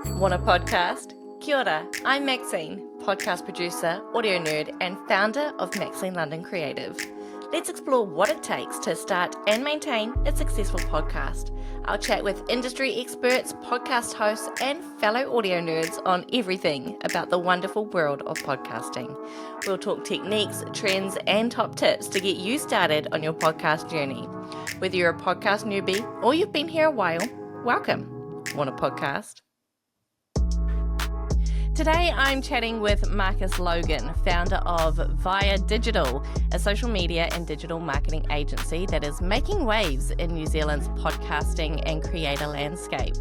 Want a podcast? Kia ora, I'm Maxine, podcast producer, audio nerd, and founder of Maxine London Creative. Let's explore what it takes to start and maintain a successful podcast. I'll chat with industry experts, podcast hosts, and fellow audio nerds on everything about the wonderful world of podcasting. We'll talk techniques, trends, and top tips to get you started on your podcast journey. Whether you're a podcast newbie or you've been here a while, welcome. Want a podcast? Today, I'm chatting with Marcus Logan, founder of Via Digital, a social media and digital marketing agency that is making waves in New Zealand's podcasting and creator landscape.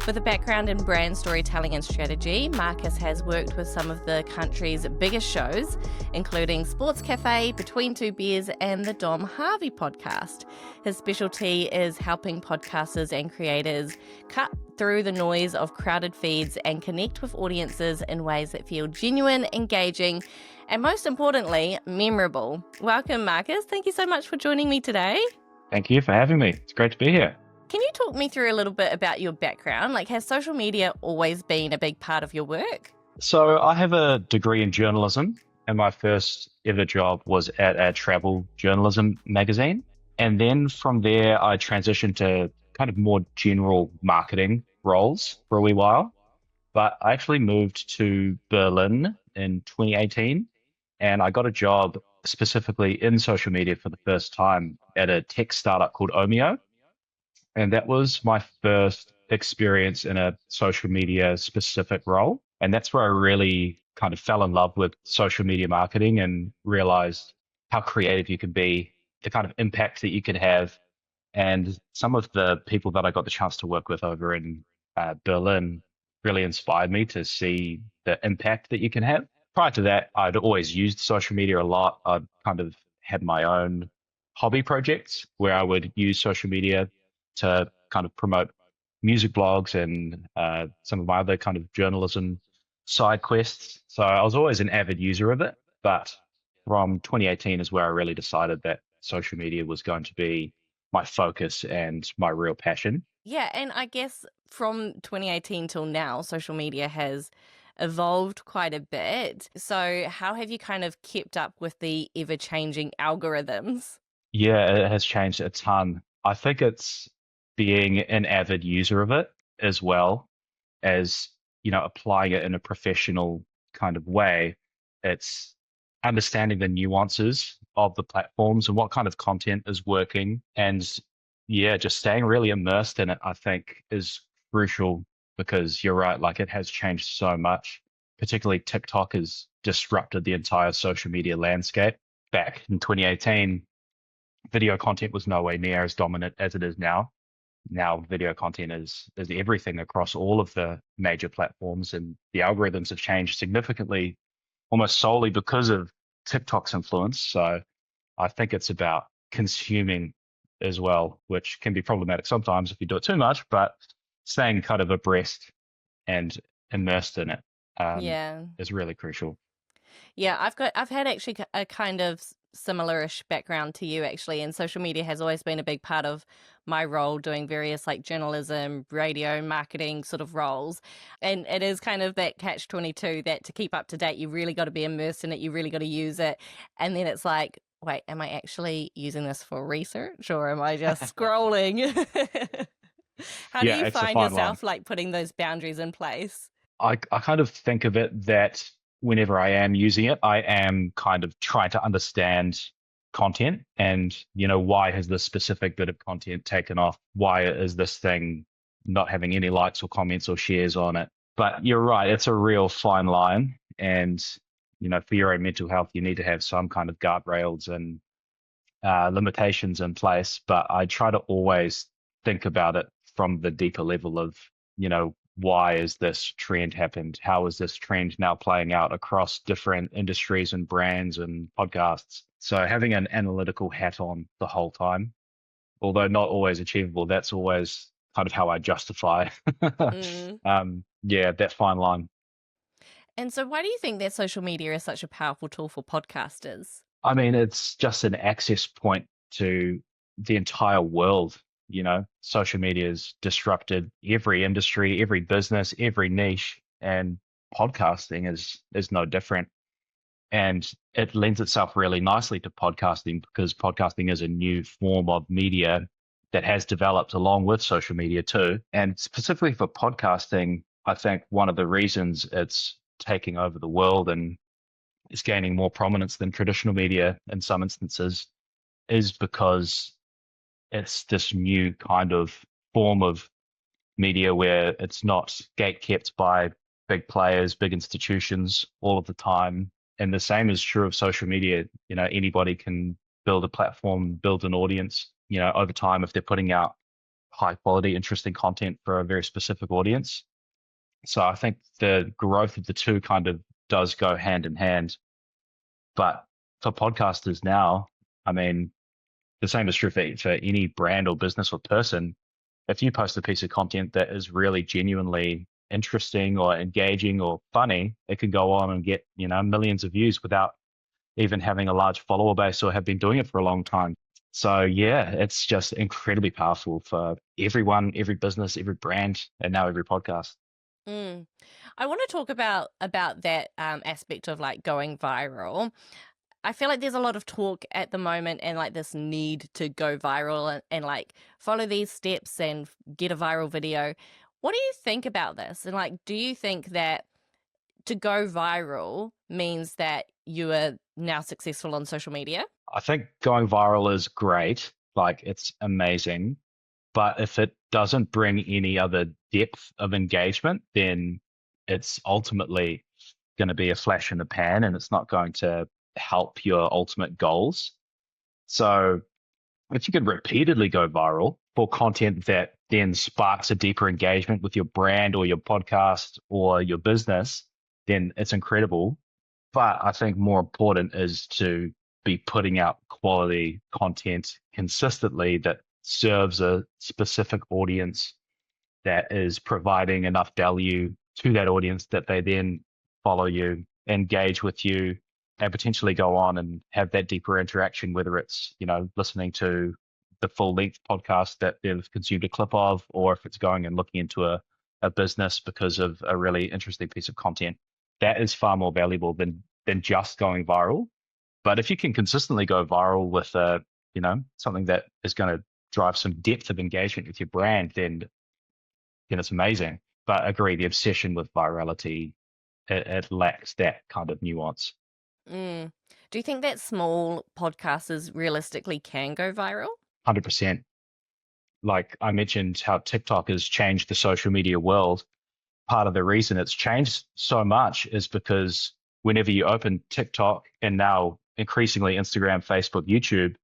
With a background in brand storytelling and strategy, Marcus has worked with some of the country's biggest shows, including Sports Cafe, Between Two Beers, and the Dom Harvey podcast. His specialty is helping podcasters and creators cut through the noise of crowded feeds and connect with audiences in ways that feel genuine, engaging, and most importantly, memorable. Welcome, Marcus. Thank you so much for joining me today. Thank you for having me. It's great to be here. Can you talk me through a little bit about your background? Like, has social media always been a big part of your work? So I have a degree in journalism, and my first ever job was at a travel journalism magazine. And then from there, I transitioned to kind of more general marketing roles for a wee while. But I actually moved to Berlin in 2018, and I got a job specifically in social media for the first time at a tech startup called Omeo. And that was my first experience in a social media specific role. And that's where I really kind of fell in love with social media marketing and realized how creative you can be, the kind of impact that you can have. And some of the people that I got the chance to work with over in Berlin really inspired me to see the impact that you can have. Prior to that, I'd always used social media a lot. I'd kind of had my own hobby projects where I would use social media to kind of promote music blogs and some of my other kind of journalism side quests. So I was always an avid user of it. But from 2018 is where I really decided that social media was going to be my focus and my real passion. Yeah, and I guess from 2018 till now, social media has evolved quite a bit. So how have you kind of kept up with the ever-changing algorithms? Yeah, it has changed a ton. I think it's being an avid user of it as well as, applying it in a professional kind of way. It's understanding the nuances of the platforms and what kind of content is working. And yeah, just staying really immersed in it, I think, is crucial because you're right, like it has changed so much. Particularly TikTok has disrupted the entire social media landscape. Back in 2018, video content was nowhere near as dominant as it is now. Now video content is everything across all of the major platforms, and the algorithms have changed significantly almost solely because of TikTok's influence. So I think it's about consuming as well, which can be problematic sometimes if you do it too much, but staying kind of abreast and immersed in it is really crucial. Yeah, I've had actually a kind of similar-ish background to you actually, and social media has always been a big part of my role doing various like journalism, radio, marketing sort of roles. And it is kind of that catch-22 that to keep up to date, you really got to be immersed in it, you really got to use it. And then it's like, wait, am I actually using this for research or am I just scrolling? How do Yeah, you it's a find fine yourself line. like putting those boundaries in place? I kind of think of it that whenever I am using it, I am kind of trying to understand content and, why has this specific bit of content taken off? Why is this thing not having any likes or comments or shares on it? But you're right, it's a real fine line. And, for your own mental health, you need to have some kind of guardrails and limitations in place. But I try to always think about it from the deeper level of, why is this trend happened? How is this trend now playing out across different industries and brands and podcasts? So having an analytical hat on the whole time, although not always achievable, that's always kind of how I justify, Mm. that fine line. And so why do you think that social media is such a powerful tool for podcasters? I mean, it's just an access point to the entire world Social media has disrupted every industry, every business, every niche, and podcasting is no different. And it lends itself really nicely to podcasting because podcasting is a new form of media that has developed along with social media too. And specifically for podcasting, I think one of the reasons it's taking over the world and is gaining more prominence than traditional media in some instances is because it's this new kind of form of media where it's not gate-kept by big players, big institutions all of the time. And the same is true of social media. Anybody can build a platform, build an audience, over time if they're putting out high quality, interesting content for a very specific audience. So I think the growth of the two kind of does go hand in hand. But for podcasters now, I mean, the same is true for any brand or business or person. If you post a piece of content that is really genuinely interesting or engaging or funny, it can go on and get, millions of views without even having a large follower base or have been doing it for a long time. So yeah, it's just incredibly powerful for everyone, every business, every brand, and now every podcast. Mm. I want to talk about that aspect of like going viral. I feel like there's a lot of talk at the moment and like this need to go viral and like follow these steps and get a viral video. What do you think about this? And like, do you think that to go viral means that you are now successful on social media? I think going viral is great, like it's amazing. But if it doesn't bring any other depth of engagement, then it's ultimately going to be a flash in the pan and it's not going to help your ultimate goals. So if you can repeatedly go viral for content that then sparks a deeper engagement with your brand or your podcast or your business, then it's incredible. But I think more important is to be putting out quality content consistently that serves a specific audience, that is providing enough value to that audience that they then follow you, engage with you, and potentially go on and have that deeper interaction, whether it's, listening to the full length podcast that they've consumed a clip of, or if it's going and looking into a business because of a really interesting piece of content. That is far more valuable than just going viral. But if you can consistently go viral with something that is going to drive some depth of engagement with your brand, then it's amazing. But I agree, the obsession with virality, it lacks that kind of nuance. Mm. Do you think that small podcasters realistically can go viral? 100%. Like I mentioned, how TikTok has changed the social media world. Part of the reason it's changed so much is because whenever you open TikTok and now increasingly Instagram, Facebook, YouTube,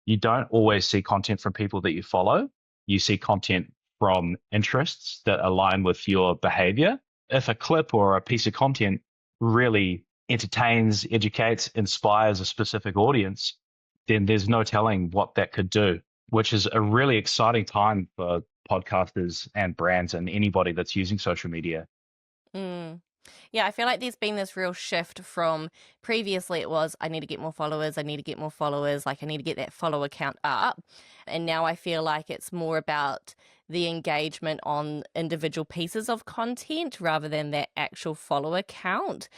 you don't always see content from people that you follow. You see content from interests that align with your behavior. If a clip or a piece of content really entertains, educates, inspires a specific audience, then there's no telling what that could do, which is a really exciting time for podcasters and brands and anybody that's using social media. Mm. Yeah, I feel like there's been this real shift from previously it was, I need to get more followers, I need to get more followers, like I need to get that follower count up. And now I feel like it's more about the engagement on individual pieces of content rather than that actual follower count.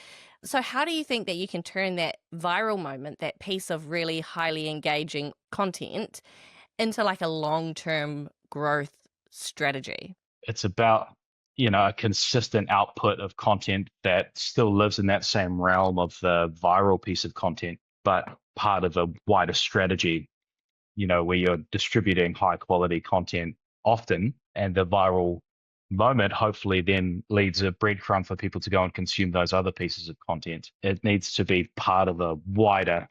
So, how do you think that you can turn that viral moment, that piece of really highly engaging content, into like a long-term growth strategy? It's about, a consistent output of content that still lives in that same realm of the viral piece of content, but part of a wider strategy, where you're distributing high quality content often, and the viral moment hopefully then leads a breadcrumb for people to go and consume those other pieces of content. It needs to be part of a wider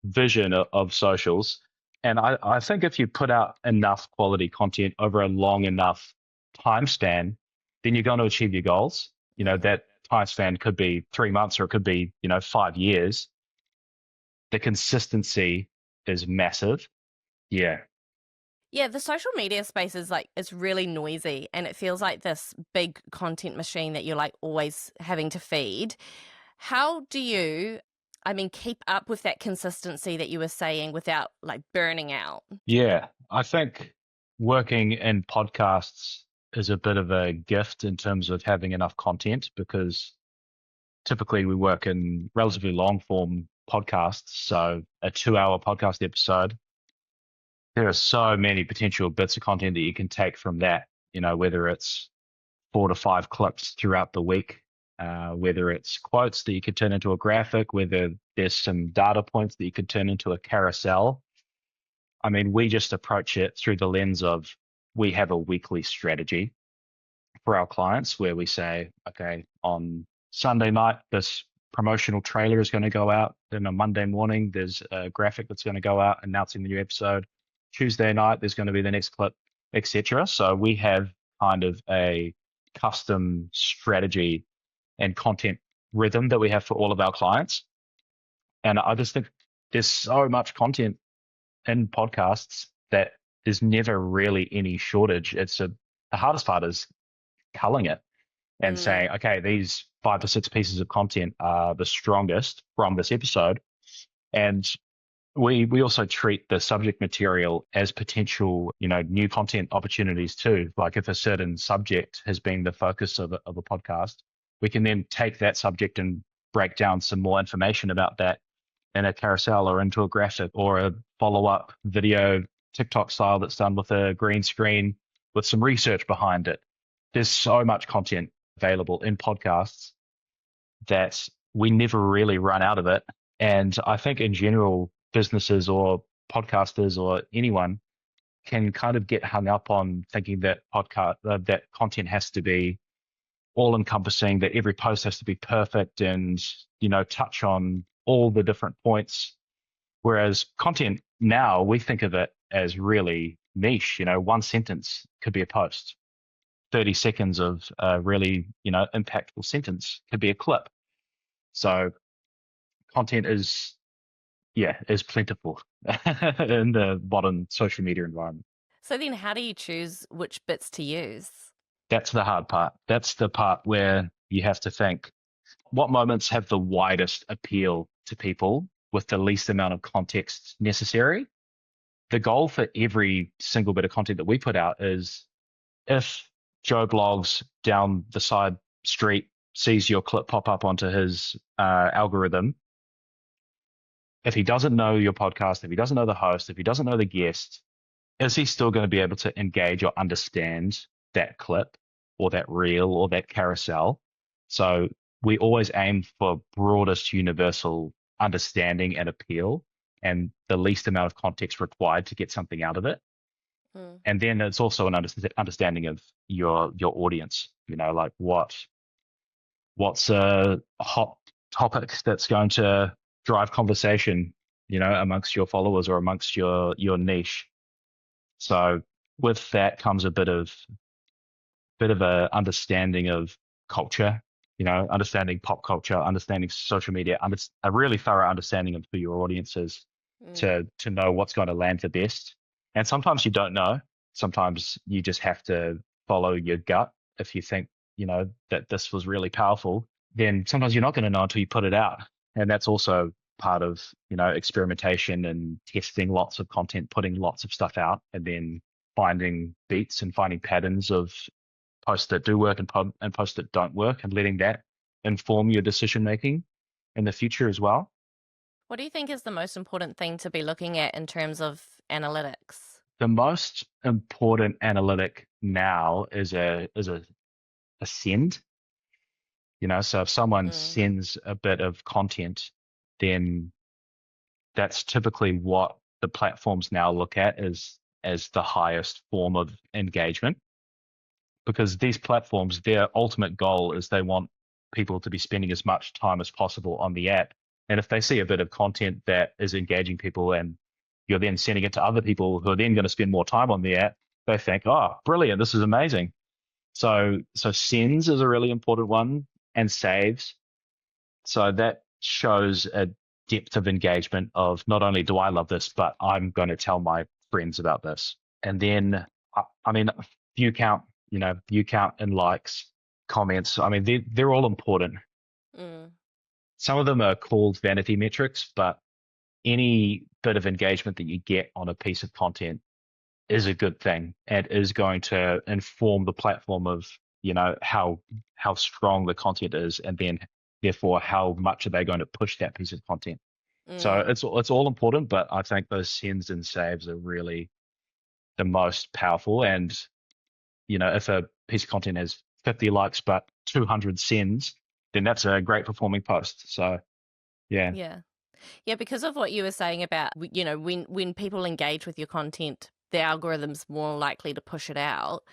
vision of socials. And I think if you put out enough quality content over a long enough time span, then you're going to achieve your goals. That time span could be 3 months or it could be, 5 years. The consistency is massive. Yeah. Yeah, the social media space is like, it's really noisy and it feels like this big content machine that you're like always having to feed. How do you, keep up with that consistency that you were saying without like burning out? Yeah. I think working in podcasts is a bit of a gift in terms of having enough content because typically we work in relatively long form podcasts. So a 2 hour podcast episode, there are so many potential bits of content that you can take from that, whether it's 4 to 5 clips throughout the week, whether it's quotes that you could turn into a graphic, whether there's some data points that you could turn into a carousel. I mean, we just approach it through the lens of we have a weekly strategy for our clients where we say, okay, on Sunday night, this promotional trailer is going to go out. Then on Monday morning, there's a graphic that's going to go out announcing the new episode. Tuesday night, there's going to be the next clip, etc. So we have kind of a custom strategy and content rhythm that we have for all of our clients. And I just think there's so much content in podcasts that there's never really any shortage. The hardest part is culling it and saying, okay, these 5 to 6 pieces of content are the strongest from this episode. And we also treat the subject material as potential, new content opportunities too. Like if a certain subject has been the focus of a podcast, we can then take that subject and break down some more information about that in a carousel or into a graphic or a follow-up video TikTok style that's done with a green screen with some research behind it. There's so much content available in podcasts that we never really run out of it. And I think in general, businesses or podcasters or anyone can kind of get hung up on thinking that that content has to be all encompassing, that every post has to be perfect and, touch on all the different points. Whereas content now, we think of it as really niche. One sentence could be a post. 30 seconds of a really, impactful sentence could be a clip. So content is plentiful in the modern social media environment. So then how do you choose which bits to use? That's the hard part. That's the part where you have to think, what moments have the widest appeal to people with the least amount of context necessary? The goal for every single bit of content that we put out is if Joe Blogs down the side street sees your clip pop up onto his algorithm, if he doesn't know your podcast, if he doesn't know the host, if he doesn't know the guest, is he still going to be able to engage or understand that clip or that reel or that carousel? So we always aim for broadest universal understanding and appeal and the least amount of context required to get something out of it. And then it's also an understanding of your audience, like what's a hot topic that's going to drive conversation, amongst your followers or amongst your niche. So with that comes a bit of a understanding of culture, understanding pop culture, understanding social media, a really thorough understanding of who your audience is to know what's going to land the best. And sometimes you don't know. Sometimes you just have to follow your gut. If you think, that this was really powerful, then sometimes you're not going to know until you put it out. And that's also part of, experimentation and testing lots of content, putting lots of stuff out, and then finding beats and finding patterns of posts that do work and posts that don't work, and letting that inform your decision making in the future as well. What do you think is the most important thing to be looking at in terms of analytics? The most important analytic now is a send. So if someone sends a bit of content, then that's typically what the platforms now look at as the highest form of engagement. Because these platforms, their ultimate goal is they want people to be spending as much time as possible on the app. And if they see a bit of content that is engaging people and you're then sending it to other people who are then going to spend more time on the app, they think, oh, brilliant, this is amazing. So sends is a really important one, and saves. So that shows a depth of engagement of not only do I love this, but I'm going to tell my friends about this. And then, view count, view count and likes, comments. They're all important. Some of them are called vanity metrics, but any bit of engagement that you get on a piece of content is a good thing and is going to inform the platform of, how strong the content is, and then therefore how much are they going to push that piece of content. So Mm, it's all important, but I think those sends and saves are really the most powerful. And if a piece of content has 50 likes but 200 sends, then that's a great performing post. So yeah. yeah. Yeah, because of what you were saying about, when people engage with your content, the algorithm's more likely to push it out.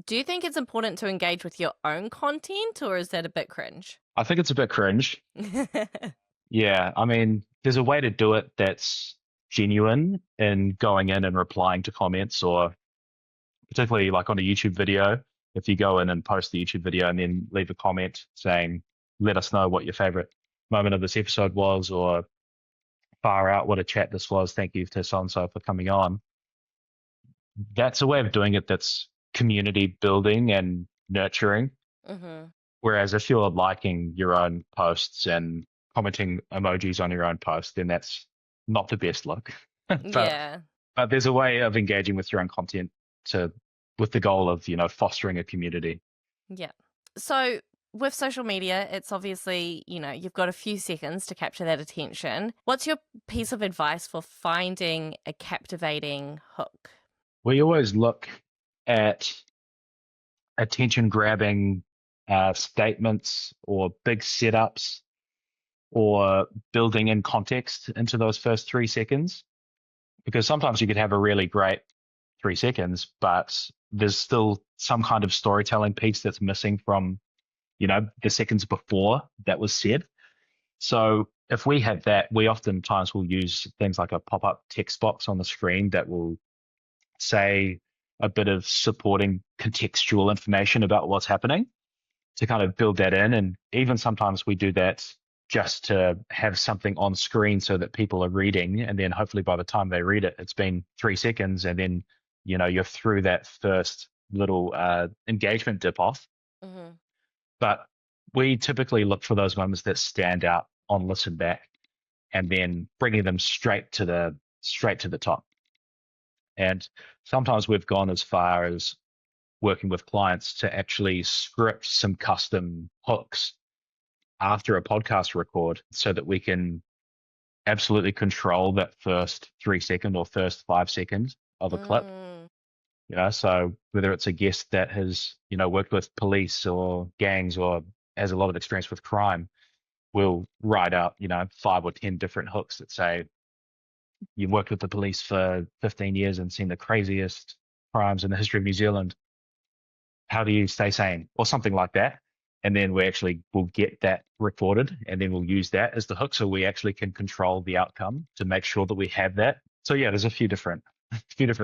Do you think it's important to engage with your own content, or is that a bit cringe? I think it's a bit cringe. Yeah, I mean, there's a way to do it that's genuine in going in and replying to comments, or particularly like on a YouTube video. If you go in and post the YouTube video and then leave a comment saying, let us know what your favorite moment of this episode was, or far out, what a chat this was. Thank you to so and so for coming on. That's a way of doing it that's community building and nurturing. Mm-hmm. Whereas if you're liking your own posts and commenting emojis on your own post, then that's not the best look. but Yeah. but there's a way of engaging with your own content to with the goal of, fostering a community. Yeah. So with social media, it's obviously, you've got a few seconds to capture that attention. What's your piece of advice for finding a captivating hook? We always look at attention grabbing statements or big setups or building in context into those first 3 seconds, because sometimes you could have a really great 3 seconds, but there's still some kind of storytelling piece that's missing from, the seconds before that was said. So if we have that, we oftentimes will use things like a pop-up text box on the screen that will say a bit of supporting contextual information about what's happening to kind of build that in. And even sometimes we do that just to have something on screen so that people are reading. And then hopefully by the time they read it, it's been 3 seconds. And then, you're through that first little engagement dip off. Mm-hmm. But we typically look for those moments that stand out on listen back, and then bringing them straight to the top. And sometimes we've gone as far as working with clients to actually script some custom hooks after a podcast record so that we can absolutely control that first 3 second or first 5 seconds of a clip. Mm, So whether it's a guest that has, worked with police or gangs or has a lot of experience with crime, we'll write out, 5 or 10 different hooks that say, you've worked with the police for 15 years and seen the craziest crimes in the history of New Zealand. How do you stay sane? Or something like that. And then we'll get that recorded, and then we'll use that as the hook so we actually can control the outcome to make sure that we have that. So yeah, there's a few different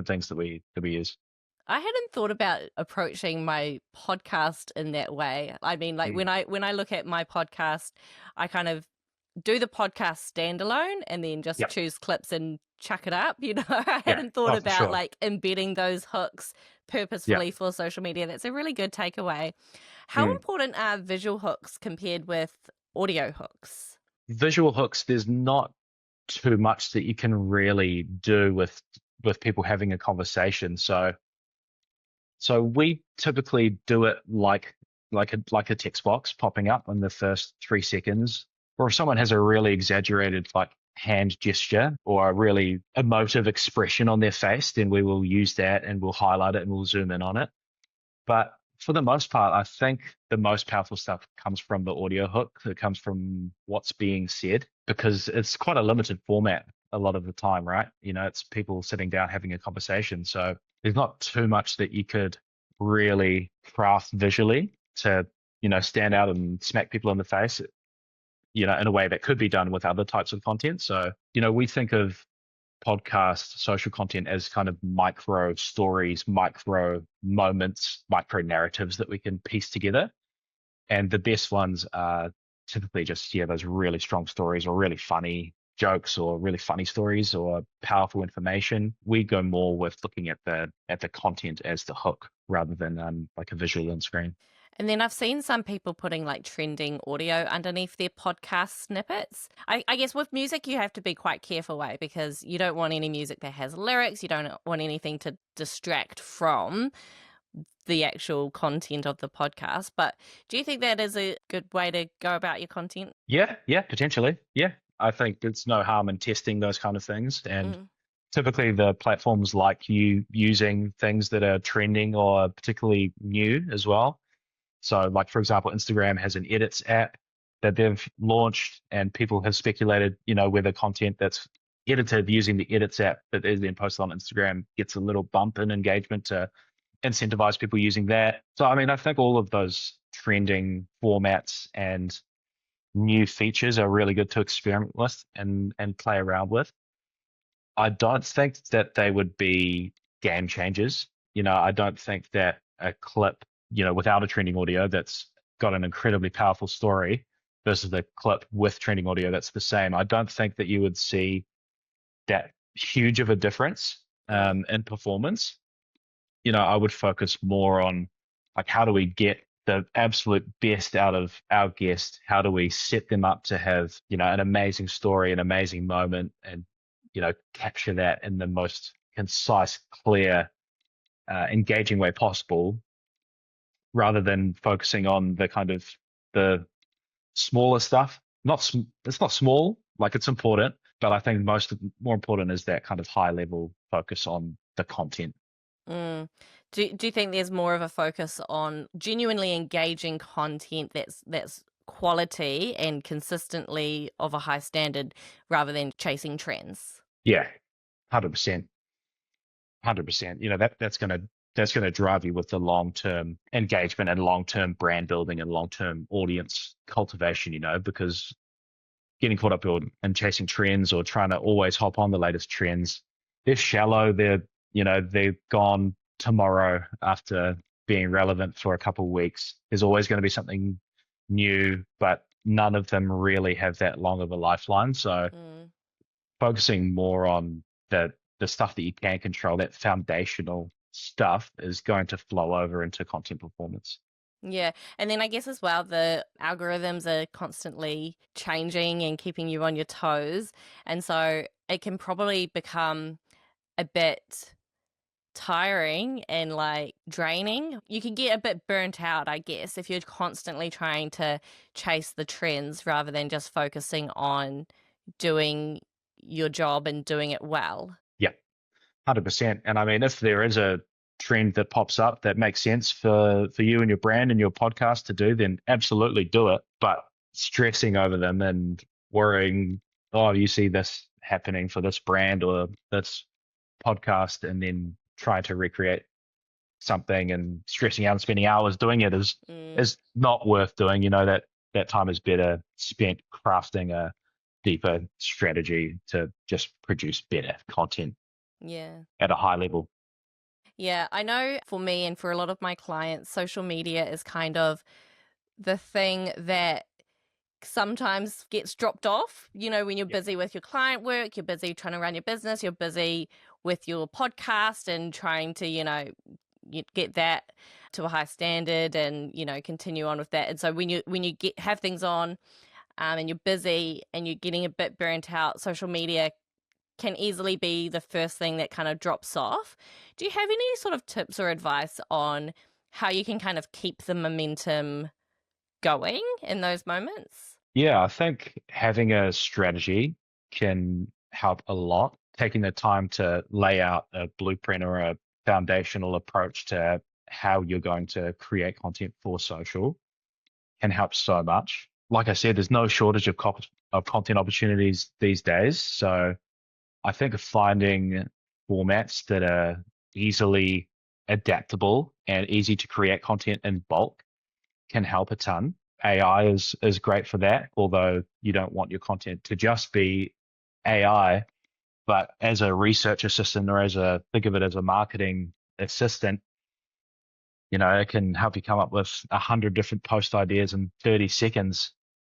things that we use. I hadn't thought about approaching my podcast in that way. I mean, like Mm. when I look at my podcast, I kind of do the podcast standalone and then just Yep. choose clips and chuck it up. I Yeah. hadn't thought Oh, for about sure. like embedding those hooks purposefully for social media. That's a really good takeaway. How Mm. important are visual hooks compared with audio hooks? Visual hooks, there's not too much that you can really do with people having a conversation. So we typically do it like a text box popping up in the first 3 seconds, or if someone has a really exaggerated like hand gesture or a really emotive expression on their face, then we will use that and we'll highlight it and we'll zoom in on it. But for the most part, I think the most powerful stuff comes from the audio hook. It comes from what's being said, because it's quite a limited format a lot of the time, right? It's people sitting down having a conversation. So there's not too much that you could really craft visually to, stand out and smack people in the face, in a way that could be done with other types of content. So, we think of podcast social content as kind of micro stories, micro moments, micro narratives that we can piece together. And the best ones are typically just, those really strong stories or really funny jokes or really funny stories or powerful information. We go more with looking at the content as the hook rather than like a visual on screen. And then I've seen some people putting like trending audio underneath their podcast snippets. I guess with music, you have to be quite careful, because you don't want any music that has lyrics. You don't want anything to distract from the actual content of the podcast. But do you think that is a good way to go about your content? Yeah, potentially. Yeah. I think there's no harm in testing those kind of things. And Mm. typically the platforms like you using things that are trending or particularly new as well. So like, for example, Instagram has an edits app that they've launched, and people have speculated, whether content that's edited using the edits app that is then posted on Instagram gets a little bump in engagement to incentivize people using that. So, I mean, I think all of those trending formats and new features are really good to experiment with and play around with. I don't think that they would be game changers. I don't think that a clip, without a trending audio that's got an incredibly powerful story versus the clip with trending audio that's the same. I don't think that you would see that huge of a difference in performance. I would focus more on like, how do we get the absolute best out of our guest? How do we set them up to have, an amazing story, an amazing moment, and, capture that in the most concise, clear, engaging way possible, rather than focusing on the kind of the smaller stuff. It's not small, like it's important, but I think more important is that kind of high level focus on the content. Mm. Do you think there's more of a focus on genuinely engaging content that's quality and consistently of a high standard rather than chasing trends? Yeah, 100%. 100%. That's gonna drive you with the long-term engagement and long-term brand building and long-term audience cultivation, because getting caught up in chasing trends or trying to always hop on the latest trends, they're shallow. They're gone tomorrow after being relevant for a couple of weeks. There's always going to be something new, but none of them really have that long of a lifeline. So Mm. focusing more on the stuff that you can control, that foundational stuff, is going to flow over into content performance. Yeah. And then I guess as well, the algorithms are constantly changing and keeping you on your toes. And so it can probably become a bit tiring and like draining. You can get a bit burnt out, I guess, if you're constantly trying to chase the trends rather than just focusing on doing your job and doing it well. Yeah, 100%. And I mean, if there is a trend that pops up that makes sense for you and your brand and your podcast to do, then absolutely do it. But stressing over them and worrying, oh, you see this happening for this brand or this podcast, and then trying to recreate something and stressing out and spending hours doing it is not worth doing. That time is better spent crafting a deeper strategy to just produce better content Yeah. at a high level. Yeah, I know for me and for a lot of my clients, social media is kind of the thing that sometimes gets dropped off. When you're Yeah. busy with your client work, you're busy trying to run your business, you're busy with your podcast and trying to, you get that to a high standard and, continue on with that. And so when you have things on and you're busy and you're getting a bit burnt out, social media can easily be the first thing that kind of drops off. Do you have any sort of tips or advice on how you can kind of keep the momentum going in those moments? Yeah, I think having a strategy can help a lot. Taking the time to lay out a blueprint or a foundational approach to how you're going to create content for social can help so much. Like I said, there's no shortage of content opportunities these days. So I think finding formats that are easily adaptable and easy to create content in bulk can help a ton. AI is great for that, although you don't want your content to just be AI. But as a research assistant or think of it as a marketing assistant, it can help you come up with 100 different post ideas in 30 seconds,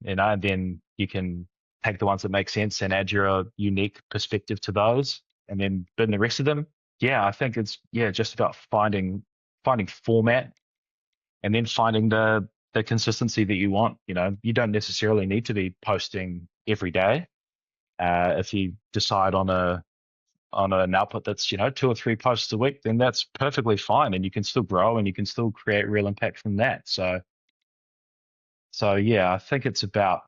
and then you can take the ones that make sense and add your unique perspective to those, and then burn the rest of them. Yeah, I think it's just about finding format and then finding the consistency that you want. You don't necessarily need to be posting every day. If you decide on an output that's 2 or 3 posts a week, then that's perfectly fine, and you can still grow and you can still create real impact from that. So yeah, I think it's about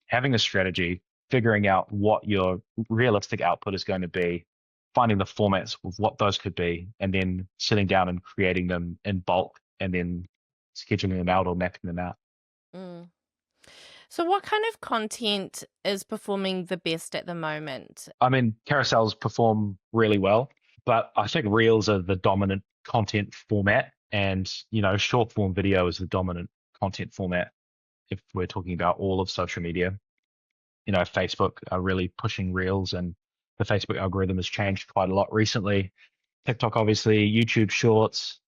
having a strategy, figuring out what your realistic output is going to be, finding the formats of what those could be, and then sitting down and creating them in bulk, and then scheduling them out or mapping them out. Mm. So what kind of content is performing the best at the moment? I mean, carousels perform really well, but I think reels are the dominant content format, and short form video is the dominant content format if we're talking about all of social media. Facebook are really pushing reels, and the Facebook algorithm has changed quite a lot recently. TikTok, obviously, YouTube Shorts.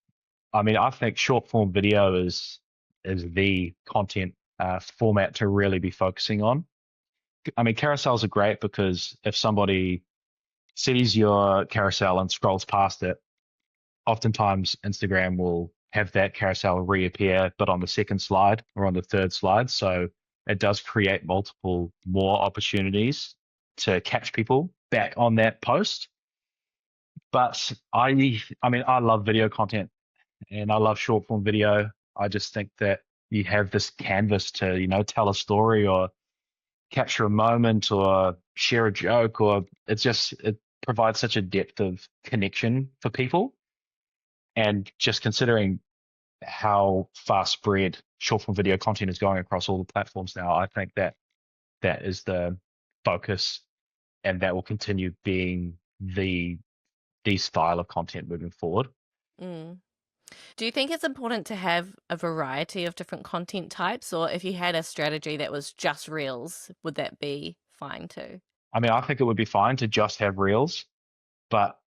I mean, I think short form video is the content format to really be focusing on. I mean, carousels are great because if somebody sees your carousel and scrolls past it, oftentimes Instagram will have that carousel reappear, but on the second slide or on the third slide. So it does create multiple more opportunities to catch people back on that post. But I love video content and I love short form video. I just think that you have this canvas to, tell a story or capture a moment or share a joke, or it provides such a depth of connection for people. And just considering how fast spread short form video content is going across all the platforms now, I think that is the focus, and that will continue being the style of content moving forward. Mm. Do you think it's important to have a variety of different content types, or if you had a strategy that was just reels, would that be fine too? I mean, I think it would be fine to just have reels, but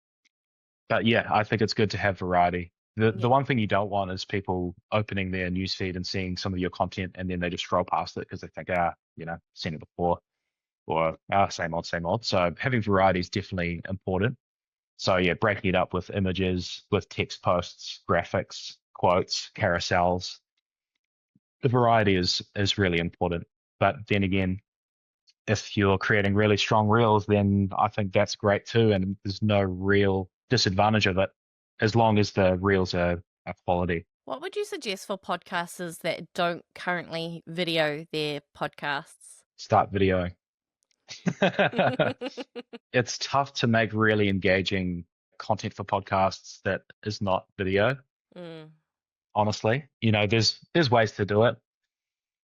yeah, I think it's good to have variety. The Yeah. one thing you don't want is people opening their newsfeed and seeing some of your content and then they just scroll past it because they think, seen it before, or same old, same old. So having variety is definitely important. So yeah, breaking it up with images, with text posts, graphics, quotes, carousels. The variety is really important. But then again, if you're creating really strong reels, then I think that's great too, and there's no real disadvantage of it as long as the reels are quality. What would you suggest for podcasters that don't currently video their podcasts? Start videoing. It's tough to make really engaging content for podcasts that is not video, Mm. honestly. There's ways to do it.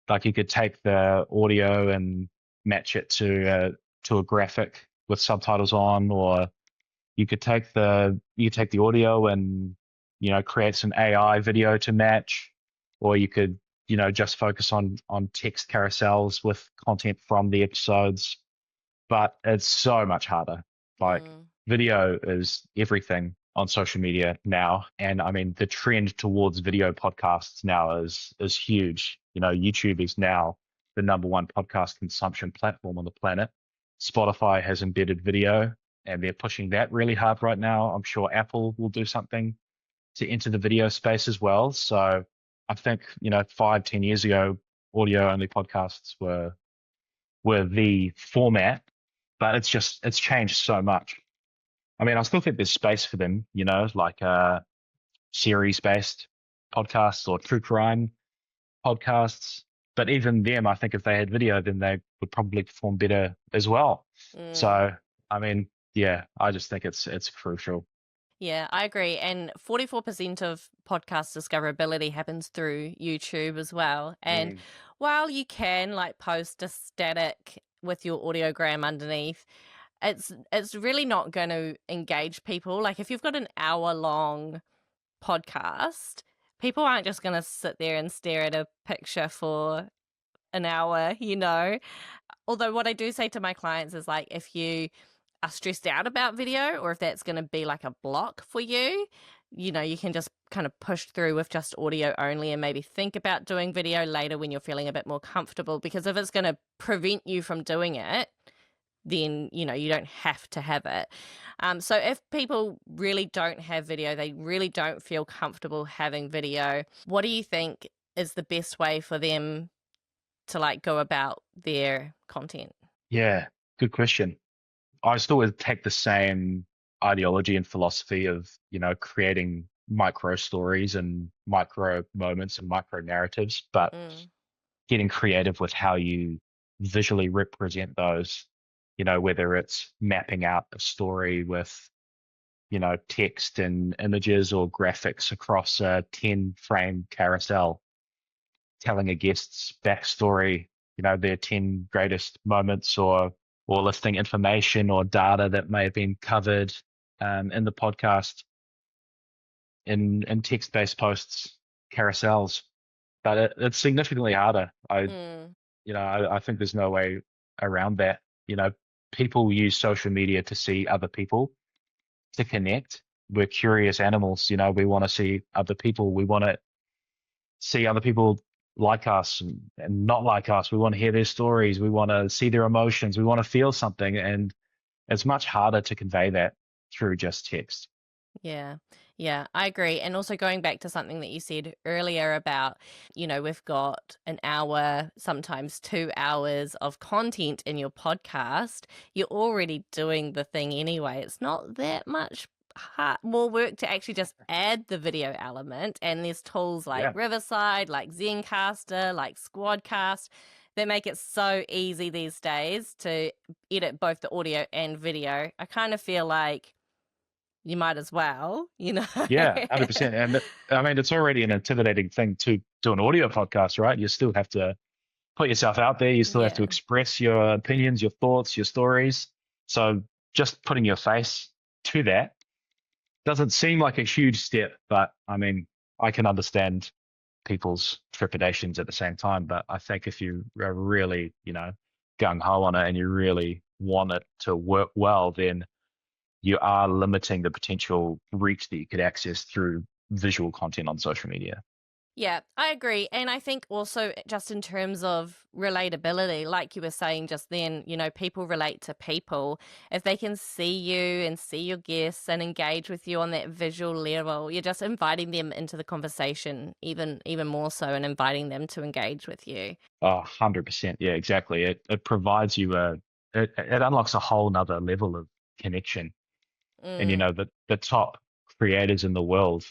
Like you could take the audio and match it to a graphic with subtitles on, or you take the audio and create some AI video to match, or you could just focus on text carousels with content from the episodes. But it's so much harder. Like Mm. video is everything on social media now, and I mean the trend towards video podcasts now is huge. YouTube is now the #1 podcast consumption platform on the planet. Spotify has embedded video, and they're pushing that really hard right now. I'm sure Apple will do something to enter the video space as well. So I think 5-10 years ago, audio only podcasts were the format, but it's changed so much. I mean, I still think there's space for them, like series-based podcasts or true crime podcasts. But even them, I think if they had video, then they would probably perform better as well. Mm. So, I mean, yeah, I just think it's crucial. Yeah, I agree. And 44% of podcast discoverability happens through YouTube as well. And while you can post a static with your audiogram underneath, it's really not going to engage people. Like if you've got an hour-long podcast, people aren't just going to sit there and stare at a picture for an hour, Although what I do say to my clients is if you are stressed out about video, or if that's going to be a block for you, you can just kind of push through with just audio only and maybe think about doing video later when you're feeling a bit more comfortable. Because if it's going to prevent you from doing it, then, you don't have to have it. So if people really don't have video, they really don't feel comfortable having video, what do you think is the best way for them to like go about their content? Yeah, good question. I still would take the same ideology and philosophy of, creating micro stories and micro moments and micro narratives, but Mm, getting creative with how you visually represent those, whether it's mapping out a story with, text and images or graphics across a 10 frame carousel, telling a guest's backstory, their 10 greatest moments, or listing information or data that may have been covered in the podcast in text-based posts, carousels. But it's significantly harder. mm, I think there's no way around that. People use social media to see other people, to connect. We're curious animals. We want to see other people. We want to see other people like us and not like us. We want to hear their stories. We want to see their emotions. We want to feel something. And it's much harder to convey that through just text. yeah. Yeah, I agree. And also going back to something that you said earlier about, we've got an hour, sometimes 2 hours of content in your podcast. You're already doing the thing anyway. It's not that much more work to actually just add the video element. And there's tools like Yeah. Riverside, like Zencaster, like Squadcast that make it so easy these days to edit both the audio and video. I kind of feel like you might as well. Yeah, 100%. And I mean, it's already an intimidating thing to do an audio podcast, right? You still have to put yourself out there. You still have to Yeah. express your opinions, your thoughts, your stories. So just putting your face to that doesn't seem like a huge step, but I mean, I can understand people's trepidations at the same time. But I think if you are really, gung ho on it and you really want it to work well, then you are limiting the potential reach that you could access through visual content on social media. Yeah, I agree. And I think also just in terms of relatability, like you were saying just then, people relate to people. If they can see you and see your guests and engage with you on that visual level, you're just inviting them into the conversation even more so, and inviting them to engage with you. Oh, 100%. Yeah, exactly. It provides you it unlocks a whole nother level of connection. And, Mm, the top creators in the world,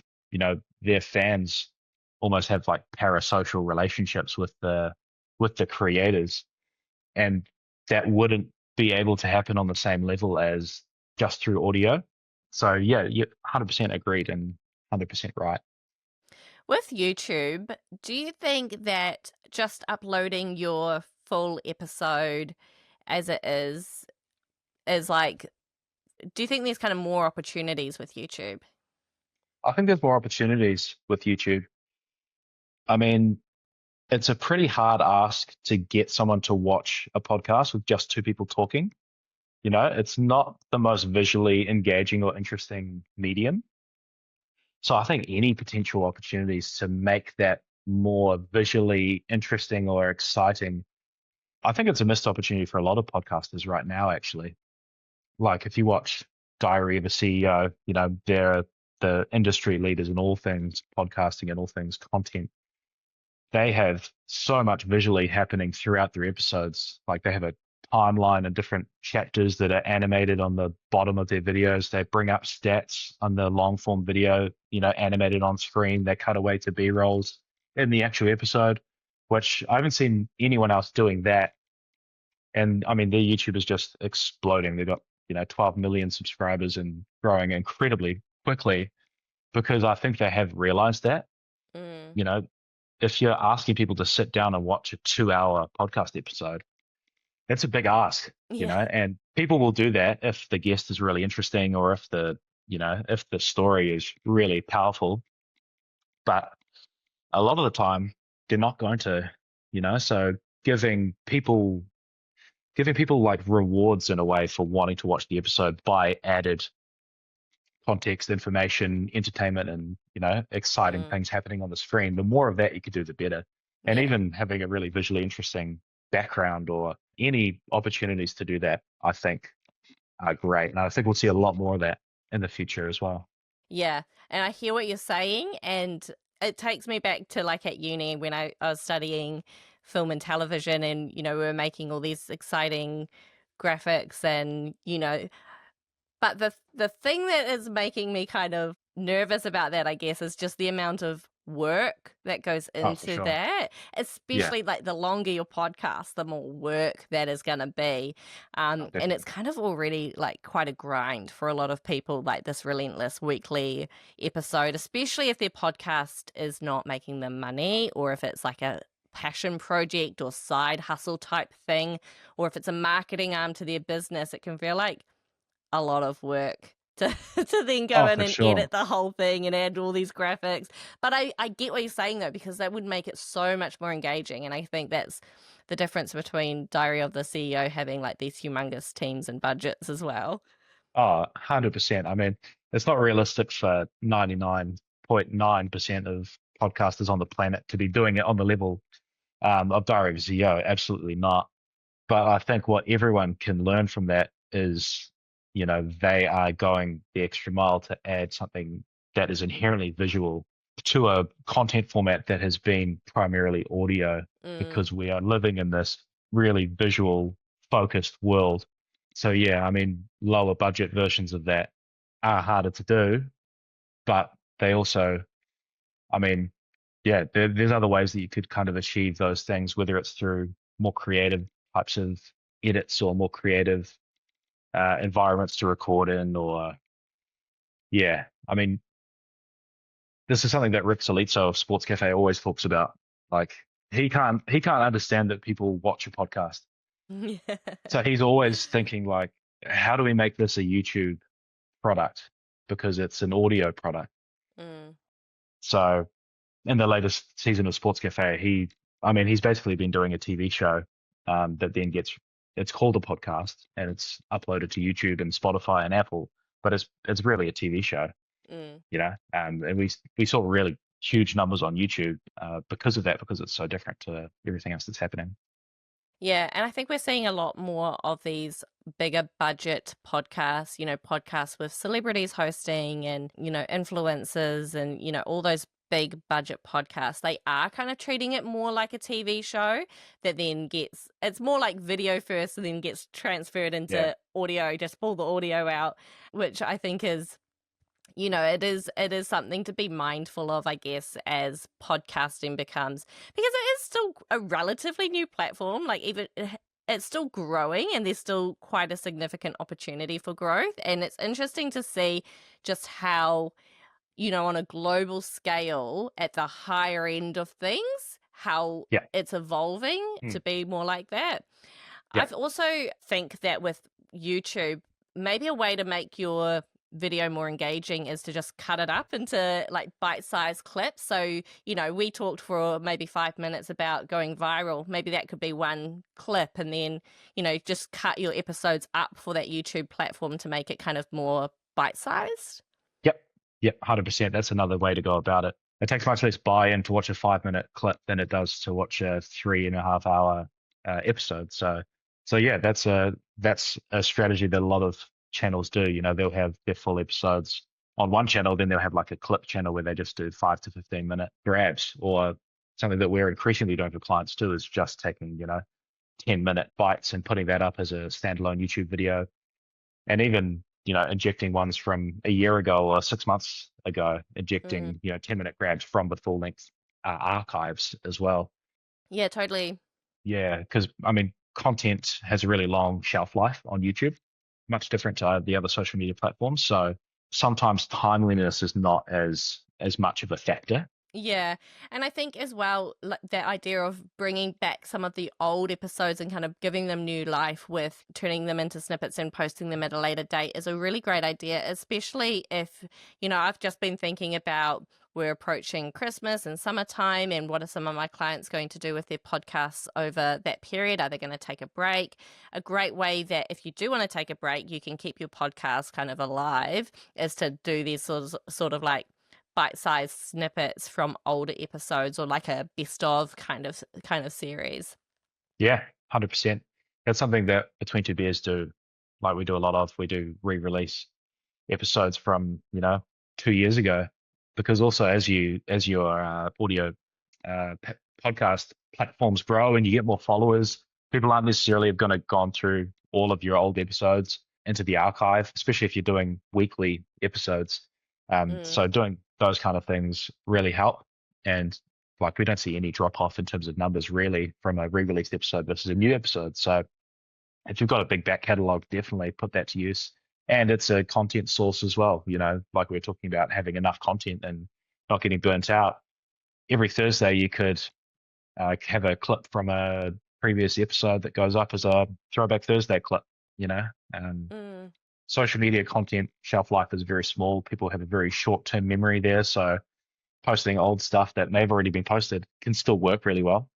their fans almost have like parasocial relationships with the creators. And that wouldn't be able to happen on the same level as just through audio. So yeah, you 100% agreed and 100% right. With YouTube, do you think that just uploading your full episode as it is like, do you think there's kind of more opportunities with YouTube? I think there's more opportunities with YouTube. I mean, it's a pretty hard ask to get someone to watch a podcast with just two people talking. It's not the most visually engaging or interesting medium. So I think any potential opportunities to make that more visually interesting or exciting, I think it's a missed opportunity for a lot of podcasters right now, actually. Like if you watch Diary of a CEO, they're the industry leaders in all things podcasting and all things content. They have so much visually happening throughout their episodes. Like they have a timeline and different chapters that are animated on the bottom of their videos. They bring up stats on the long form video, animated on screen. They cut away to B rolls in the actual episode, which I haven't seen anyone else doing that. And I mean, their YouTube is just exploding. They've got, 12 million subscribers and growing incredibly quickly because I think they have realized that, Mm, you know, if you're asking people to sit down and watch a 2 hour podcast episode, that's a big ask, yeah. and people will do that if the guest is really interesting or if the story is really powerful. But a lot of the time, they're not going to, so giving people giving people like rewards in a way for wanting to watch the episode by added context, information, entertainment, and exciting Mm, things happening on the screen. The more of that you could do, the better. And yeah. even having a really visually interesting background or any opportunities to do that, I think are great. And I think we'll see a lot more of that in the future as well. Yeah, and I hear what you're saying, and it takes me back to like at uni when I was studying film and television, and we were making all these exciting graphics, and but the thing that is making me kind of nervous about that, I guess, is just the amount of work that goes Oh, for into sure. that. Yeah. Especially like the longer your podcast, the more work that is going to be. Oh, And it's definitely. kind of already like quite a grind for a lot of people, like this relentless weekly episode, especially if their podcast is not making them money, or if it's like a passion project or side hustle type thing, or if it's a marketing arm to their business. It can feel like a lot of work to to then go Oh, in for and sure. edit the whole thing and add all these graphics. But I get what you're saying though, because that would make it so much more engaging. And I think that's the difference between Diary of the CEO having like these humongous teams and budgets as well. Oh, 100%. I mean, it's not realistic for 99.9% of podcasters on the planet to be doing it on the level of Diary of a CEO. Absolutely not. But I think what everyone can learn from that is, they are going the extra mile to add something that is inherently visual to a content format that has been primarily audio, Mm, because we are living in this really visual focused world. So yeah, I mean, lower budget versions of that are harder to do, but they also, I mean, yeah, there's other ways that you could kind of achieve those things, whether it's through more creative types of edits or more creative environments to record in, or yeah, I mean, this is something that Rick Solizzo of Sports Cafe always talks about. Like he can't understand that people watch a podcast, yeah. so he's always thinking like, how do we make this a YouTube product because it's an audio product. Mm, So in the latest season of Sports Cafe, I mean, he's basically been doing a TV show that then it's called a podcast and it's uploaded to YouTube and Spotify and Apple, but it's really a TV show, mm. and we saw really huge numbers on YouTube because of that, because it's so different to everything else that's happening. Yeah, and I think we're seeing a lot more of these bigger budget podcasts, podcasts with celebrities hosting and, influencers and, all those big budget podcasts. They are kind of treating it more like a TV show that then it's more like video first and then gets transferred Yeah, into audio, just pull the audio out, which I think is it is something to be mindful of, I guess, as podcasting becomes, because it is still a relatively new platform. Like even it's still growing, and there's still quite a significant opportunity for growth. And it's interesting to see just how, on a global scale, at the higher end of things, how yeah, it's evolving mm, to be more like that. yeah, I've also think that with YouTube, maybe a way to make your video more engaging is to just cut it up into like bite-sized clips. So, we talked for maybe 5 minutes about going viral. Maybe that could be one clip, and then, just cut your episodes up for that YouTube platform to make it kind of more bite-sized. yep, yep, 100%. That's another way to go about it. It takes much less buy-in to watch a 5 minute clip than it does to watch a 3.5 hour episode. So yeah, that's a strategy that a lot of channels do. They'll have their full episodes on one channel, then they'll have like a clip channel where they just do 5 to 15 minute grabs, or something that we're increasingly doing for clients too is just taking 10-minute bites and putting that up as a standalone YouTube video, and even injecting ones from a year ago or 6 months ago, Mm. injecting 10-minute grabs from the full length archives as well. Yeah, totally. Yeah, because I mean, content has a really long shelf life on YouTube, much different to the other social media platforms. So sometimes timeliness is not as much of a factor. Yeah. And I think as well, like that idea of bringing back some of the old episodes and kind of giving them new life with turning them into snippets and posting them at a later date is a really great idea, especially if, I've just been thinking about we're approaching Christmas and summertime, and what are some of my clients going to do with their podcasts over that period? Are they going to take a break? A great way that if you do want to take a break, you can keep your podcast kind of alive is to do these sort of like bite-sized snippets from older episodes, or like a best of kind of series. Yeah, 100%. That's something that Between Two Beers do, like we do a lot of. We do re-release episodes from 2 years ago, because also as your audio podcast platforms grow and you get more followers, people aren't necessarily going to gone through all of your old episodes into the archive, especially if you're doing weekly episodes. Mm, So doing those kind of things really help. And like we don't see any drop off in terms of numbers really from a re-released episode versus a new episode. So if you've got a big back catalog, definitely put that to use. And it's a content source as well, like we were talking about having enough content and not getting burnt out. Every Thursday, you could have a clip from a previous episode that goes up as a Throwback Thursday clip, you know. Um, mm. Social media content shelf life is very small. People have a very short-term memory there. So posting old stuff that may have already been posted can still work really well.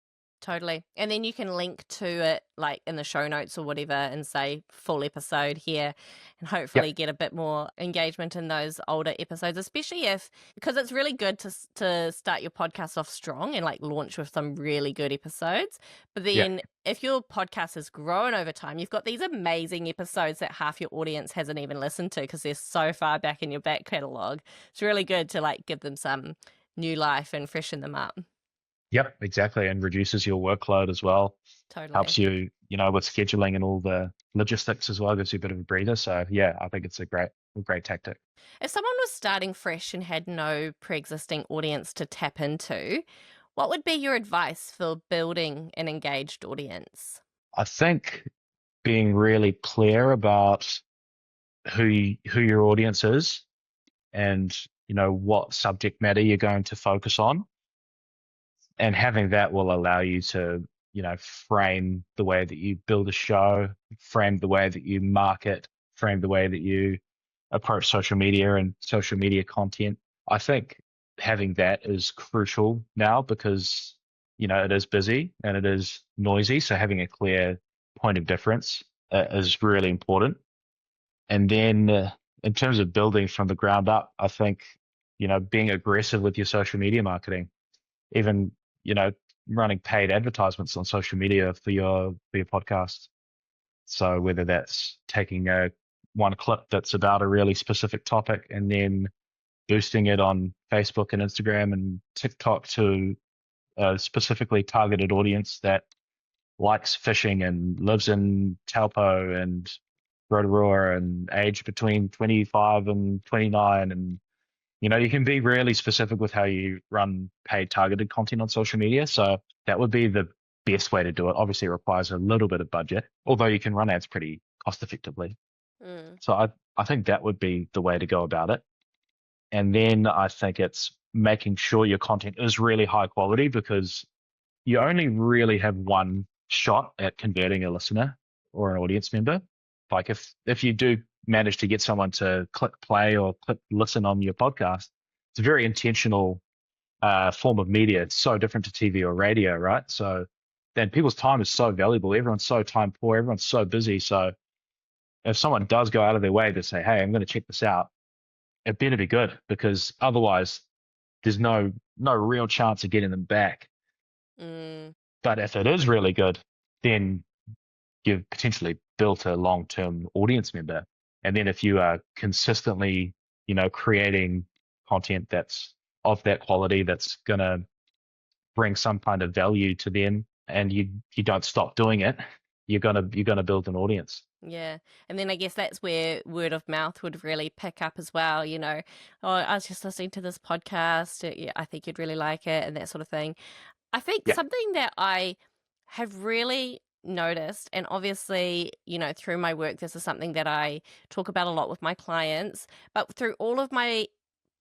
Totally. And then you can link to it like in the show notes or whatever and say full episode here and hopefully Yep. get a bit more engagement in those older episodes, especially because it's really good to start your podcast off strong and like launch with some really good episodes. But Yeah. then if your podcast has grown over time, you've got these amazing episodes that half your audience hasn't even listened to because they're so far back in your back catalog. It's really good to like give them some new life and freshen them up. Yep, exactly. And reduces your workload as well. Totally. Helps you, with scheduling and all the logistics as well, gives you a bit of a breather. So yeah, I think it's a great tactic. If someone was starting fresh and had no pre-existing audience to tap into, what would be your advice for building an engaged audience? I think being really clear about who your audience is and what subject matter you're going to focus on, and having that will allow you to frame the way that you build a show, frame the way that you market, frame the way that you approach social media and social media content. I think having that is crucial now because it is busy and it is noisy, so having a clear point of difference is really important. And then in terms of building from the ground up, I think being aggressive with your social media marketing, even you know running paid advertisements on social media for your podcast. So whether that's taking a one clip that's about a really specific topic and then boosting it on Facebook and Instagram and TikTok to a specifically targeted audience that likes fishing and lives in Taupo and Rotorua and age between 25 and 29, and you can be really specific with how you run paid targeted content on social media. So that would be the best way to do it. Obviously, it requires a little bit of budget, although you can run ads pretty cost effectively. Mm, So I think that would be the way to go about it. And then I think it's making sure your content is really high quality, because you only really have one shot at converting a listener or an audience member. Like if you do manage to get someone to click play or click listen on your podcast, it's a very intentional form of media. It's so different to TV or radio, right? So then people's time is so valuable. Everyone's so time poor. Everyone's so busy. So if someone does go out of their way to say, "Hey, I'm going to check this out," it better be good, because otherwise there's no real chance of getting them back. mm, But if it is really good, then you've potentially built a long-term audience member. And then if you are consistently, creating content that's of that quality, that's going to bring some kind of value to them, and you don't stop doing it, you're gonna build an audience. yeah. And then I guess that's where word of mouth would really pick up as well. Oh, I was just listening to this podcast. Yeah, I think you'd really like it and that sort of thing. I think Yeah. something that I have really noticed, and obviously, through my work, this is something that I talk about a lot with my clients, but through all of my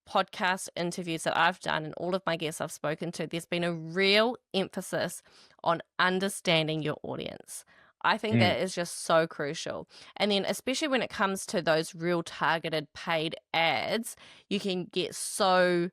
podcast interviews that I've done and all of my guests I've spoken to, there's been a real emphasis on understanding your audience. I think Mm. that is just so crucial. And then, especially when it comes to those real targeted paid ads, you can get so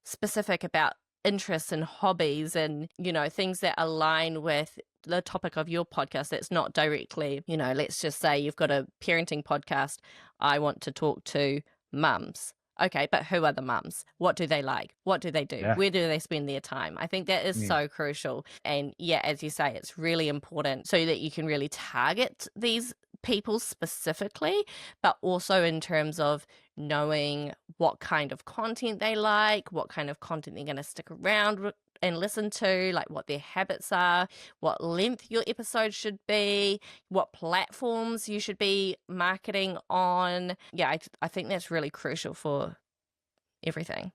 specific about interests and hobbies and, things that align with the topic of your podcast that's not directly, let's just say you've got a parenting podcast. I want to talk to mums. okay, but who are the mums? What do they like? What do they do? Yeah. Where do they spend their time? I think that is so crucial. And yeah, as you say, it's really important so that you can really target these people specifically, but also in terms of knowing what kind of content they like, what kind of content they're going to stick around and listen to, like what their habits are, what length your episode should be, what platforms you should be marketing on. Yeah, I think that's really crucial for everything.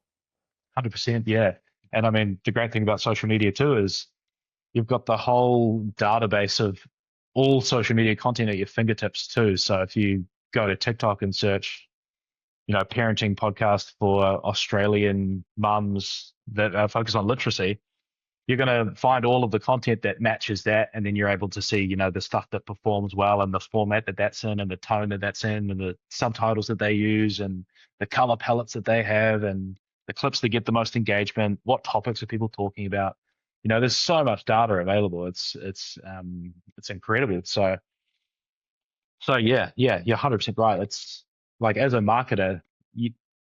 100%. Yeah. And I mean, the great thing about social media too is you've got the whole database of all social media content at your fingertips too. So if you go to TikTok and search, parenting podcast for Australian mums that focus on literacy, you're going to find all of the content that matches that. And then you're able to see, the stuff that performs well and the format that that's in and the tone that that's in and the subtitles that they use and the color palettes that they have and the clips that get the most engagement. What topics are people talking about? There's so much data available. It's incredible. So yeah, you're 100% right. It's like, as a marketer,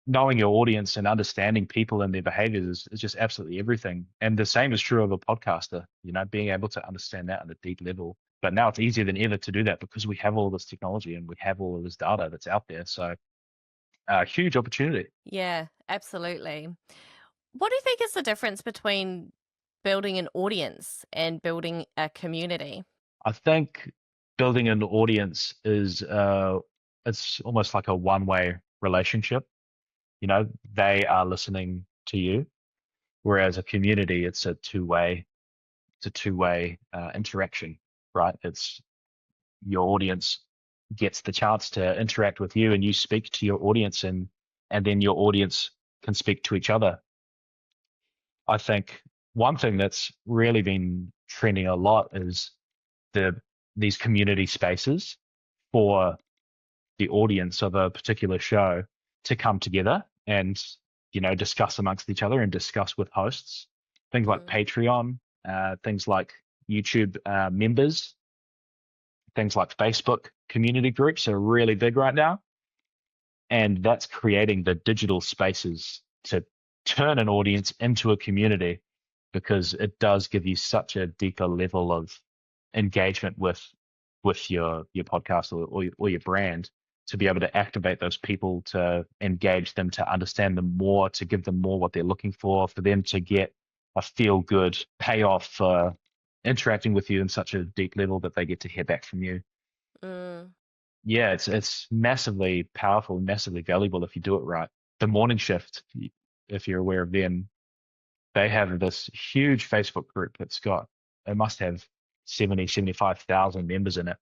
knowing your audience and understanding people and their behaviors is just absolutely everything. And the same is true of a podcaster, being able to understand that on a deep level. But now it's easier than ever to do that because we have all this technology and we have all of this data that's out there. So huge opportunity. Yeah, absolutely. What do you think is the difference between building an audience and building a community? I think building an audience is it's almost like a one-way relationship. They are listening to you, whereas a community, it's a two-way interaction, right? It's your audience gets the chance to interact with you and you speak to your audience, and then your audience can speak to each other. I think one thing that's really been trending a lot is these community spaces for the audience of a particular show to come together and discuss amongst each other and discuss with hosts. Things like Patreon, things like YouTube members, things like Facebook community groups are really big right now. And that's creating the digital spaces to turn an audience into a community, because it does give you such a deeper level of engagement with your podcast or your brand, to be able to activate those people, to engage them, to understand them more, to give them more what they're looking for them to get a feel good payoff for interacting with you in such a deep level that they get to hear back from you. Yeah, it's massively powerful, massively valuable if you do it right. The Morning Shift, if you're aware of them, they have this huge Facebook group it must have 75,000 members in it.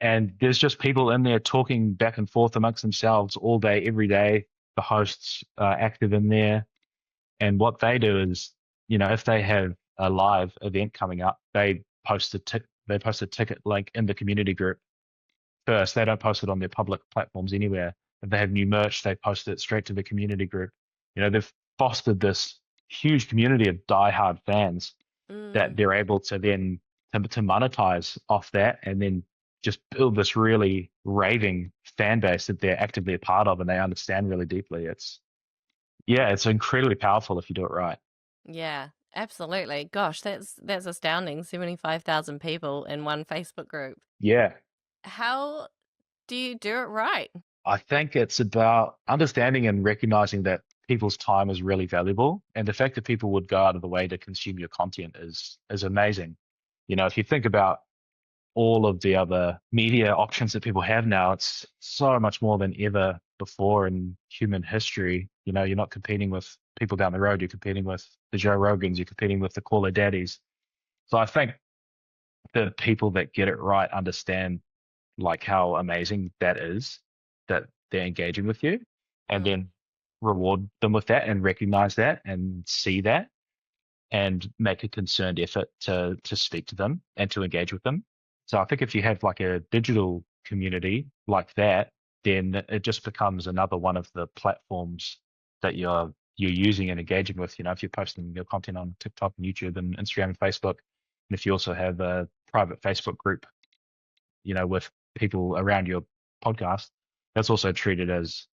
And there's just people in there talking back and forth amongst themselves all day, every day. The hosts are active in there. And what they do is, if they have a live event coming up, they post a ticket link in the community group first. They don't post it on their public platforms anywhere. If they have new merch, they post it straight to the community group. They've fostered this huge community of diehard fans that they're able to then to monetize off that, and then just build this really raving fan base that they're actively a part of and they understand really deeply. It's incredibly powerful if you do it right. Yeah, absolutely. Gosh, that's astounding. 75,000 people in one Facebook group. Yeah. How do you do it right? I think it's about understanding and recognizing that people's time is really valuable, and the fact that people would go out of the way to consume your content is amazing. If you think about all of the other media options that people have now, it's so much more than ever before in human history. You're not competing with people down the road. You're competing with the Joe Rogans. You're competing with the Call of Daddies. So I think the people that get it right understand like how amazing that is, that they're engaging with you, and then reward them with that and recognize that and see that and make a concerned effort to speak to them and to engage with them. So I think if you have like a digital community like that, then it just becomes another one of the platforms that you're using and engaging with. If you're posting your content on TikTok and YouTube and Instagram and Facebook, and if you also have a private Facebook group, with people around your podcast, that's also treated as,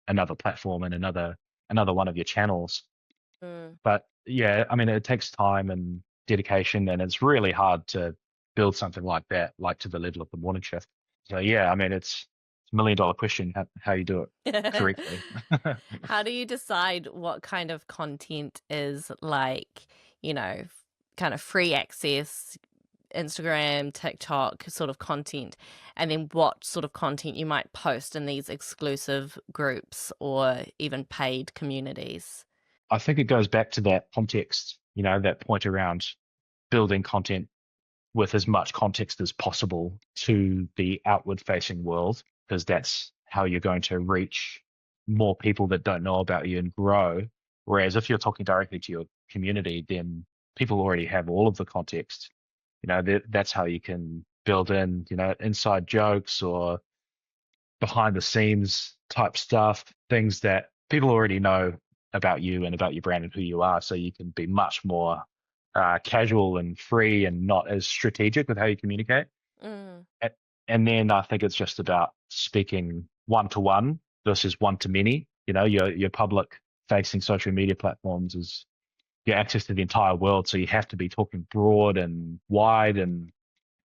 another platform and another one of your channels. Mm. But yeah, I mean, it takes time and dedication, and it's really hard to build something like that, like to the level of the morning shift. So yeah, I mean, it's a $1 million question how you do it correctly. How do you decide what kind of content is like, kind of free access, Instagram, TikTok sort of content, and then what sort of content you might post in these exclusive groups or even paid communities? I think it goes back to that context, that point around building content with as much context as possible to the outward facing world, because that's how you're going to reach more people that don't know about you and grow. Whereas if you're talking directly to your community, then people already have all of the context. That's how you can build in, inside jokes or behind the scenes type stuff, things that people already know about you and about your brand and who you are. So you can be much more casual and free and not as strategic with how you communicate. Mm. A- And then I think it's just about speaking one to one versus one to many. Your public facing social media platforms is your access to the entire world. So you have to be talking broad and wide and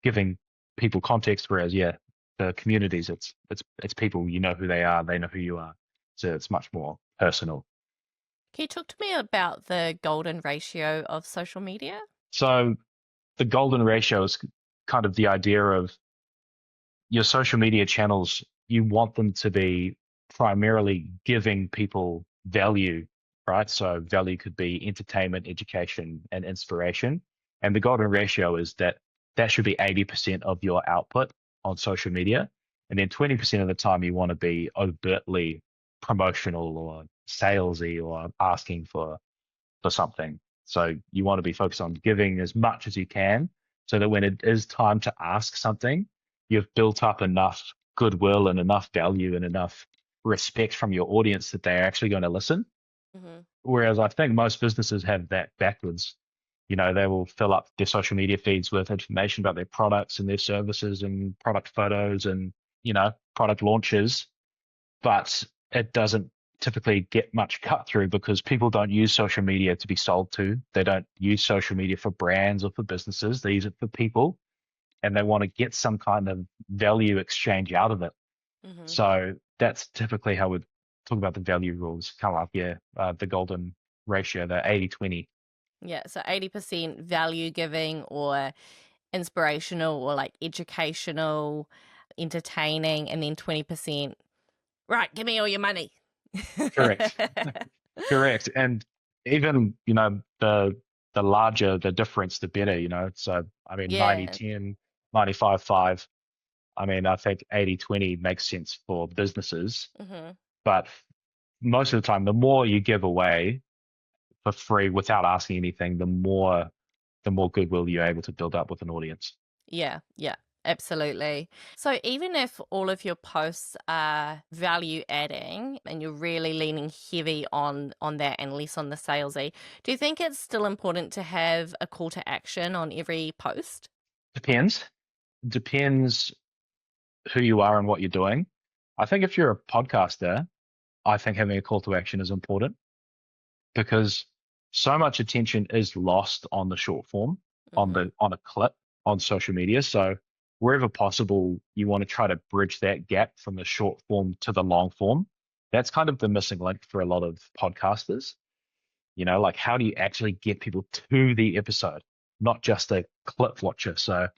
giving people context. Whereas, yeah, the communities, it's people, you know who they are, they know who you are. So it's much more personal. Can you talk to me about the golden ratio of social media? So the golden ratio is kind of the idea of your social media channels, you want them to be primarily giving people value, right? So value could be entertainment, education, and inspiration. And the golden ratio is that should be 80% of your output on social media. And then 20% of the time you want to be overtly promotional or salesy or asking for something. So you want to be focused on giving as much as you can so that when it is time to ask something, you've built up enough goodwill and enough value and enough respect from your audience that they're actually going to listen. Mm-hmm. Whereas I think most businesses have that backwards. They will fill up their social media feeds with information about their products and their services and product photos and, product launches, but it doesn't typically get much cut through because people don't use social media to be sold to. They don't use social media for brands or for businesses. They use it for people and they want to get some kind of value exchange out of it. Mm-hmm. So that's typically how we talk about the value rules, kind of like, the golden ratio, the 80-20. Yeah, so 80% value giving or inspirational or like educational, entertaining, and then 20%, right, give me all your money. Correct. Correct. And even, the larger the difference, the better, So, I mean, Yeah. 90-10, 95-5. I mean, I think 80-20 makes sense for businesses, Mm-hmm. but most of the time, the more you give away for free without asking anything, the more goodwill you're able to build up with an audience. Yeah, yeah, absolutely. So even if all of your posts are value adding and you're really leaning heavy on that and less on the salesy, do you think it's still important to have a call to action on every post? Depends. Depends who you are and what you're doing. I think if you're a podcaster, I think having a call to action is important because so much attention is lost on the short form, Mm-hmm. on a clip on social media. So wherever possible, you want to try to bridge that gap from the short form to the long form. That's kind of the missing link for a lot of podcasters. Like how do you actually get people to the episode, not just a clip watcher? So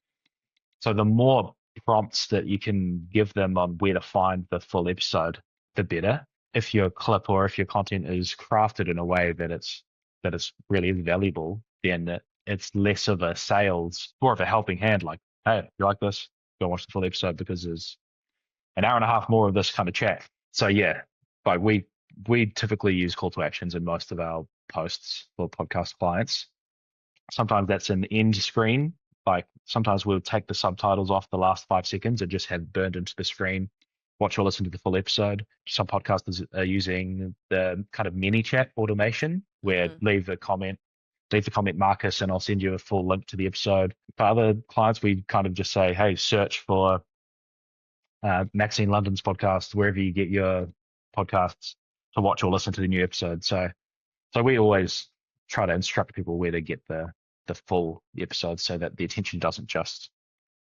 the more prompts that you can give them on where to find the full episode, the better. If your clip or if your content is crafted in a way that it's really valuable, then it's less of a sales, more of a helping hand. Like, hey, you like this? Go watch the full episode because there's an hour and a half more of this kind of chat. So yeah, but we typically use call to actions in most of our posts for podcast clients. Sometimes that's an end screen. Like sometimes we'll take the subtitles off the last 5 seconds and just have burned into the screen. Watch or listen to the full episode. Some podcasters are using the kind of mini chat automation where Mm-hmm. leave the comment Marcus and I'll send you a full link to the episode. For other clients, we kind of just say, hey, search for Maxine London's podcast wherever you get podcasts to watch or listen to the new episode. So we always try to instruct people where to get the full episode so that the attention doesn't just